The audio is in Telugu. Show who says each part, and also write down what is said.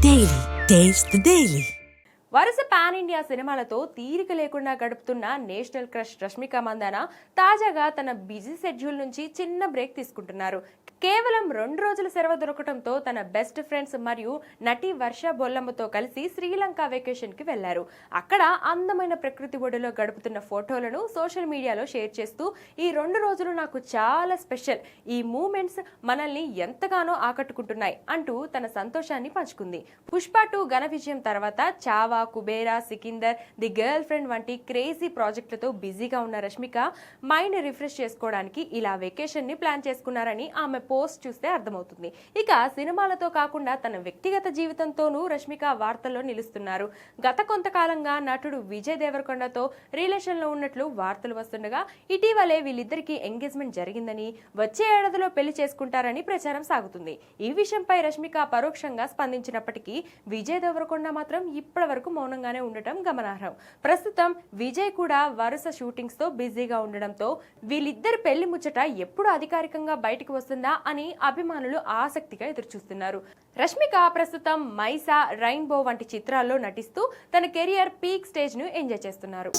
Speaker 1: Daily. Taste the Daily.
Speaker 2: వరుస పాన్ ఇండియా సినిమాలతో తీరిక లేకుండా గడుపుతున్న నేషనల్ క్రష్ రష్మిక మందాన తాజాగా తన బిజీ షెడ్యూల్ నుంచి చిన్న బ్రేక్ తీసుకుంటున్నారు. కేవలం 2 రోజుల సెలవు దొరకడంతో తన బెస్ట్ ఫ్రెండ్స్ మరియు నటి వర్ష బొల్లమ్మతో కలిసి శ్రీలంక వెకేషన్ కి వెళ్లారు. అక్కడ అందమైన ప్రకృతి ఒడిలో గడుపుతున్న ఫోటోలను సోషల్ మీడియాలో షేర్ చేస్తూ ఈ 2 రోజులు నాకు చాలా స్పెషల్, ఈ మూమెంట్స్ మనల్ని ఎంతగానో ఆకట్టుకుంటున్నాయి అంటూ తన సంతోషాన్ని పంచుకుంది. పుష్ప 2 ఘన విజయం తర్వాత Chhaava, Kubera, Sikandar, the girl friend వంటి క్రేజీ ప్రాజెక్టులతో బిజీగా ఉన్న రష్మిక మైండ్ రిఫ్రెష్ చేసుకోవడానికి ఇలా వెకేషన్ ని ప్లాన్ చేసుకున్నారని ఆమె పోస్ట్ చూస్తే అర్థమవుతుంది. ఇక సినిమాలతో కాకుండా తన వ్యక్తిగత జీవితంతోనూ రష్మిక వార్తల్లో నిలుస్తున్నారు. గత కొంతకాలంగా నటుడు విజయ్ దేవరకొండతో రిలేషన్ లో ఉన్నట్లు వార్తలు వస్తుండగా ఇటీవలే వీళ్ళిద్దరికీ ఎంగేజ్మెంట్ జరిగిందని, వచ్చే ఏడాదిలో పెళ్లి చేసుకుంటారని ప్రచారం సాగుతుంది. ఈ విషయంపై రష్మిక పరోక్షంగా స్పందించినప్పటికీ విజయ్ దేవరకొండ మాత్రం ఇప్పటి వరకు మౌనంగానే ఉండటం గమనార్హం. ప్రస్తుతం విజయ్ కూడా వరుస షూటింగ్స్ తో బిజీగా ఉండడంతో వీళ్ళిద్దరి పెళ్లి ముచ్చట ఎప్పుడు అధికారికంగా బయటకు వస్తుందా అని అభిమానులు ఆసక్తిగా ఎదురుచూస్తున్నారు. రష్మిక ప్రస్తుతం మైసా, రైన్బో వంటి చిత్రాల్లో నటిస్తూ తన కెరియర్ పీక్ స్టేజ్ ను ఎంజాయ్ చేస్తున్నారు.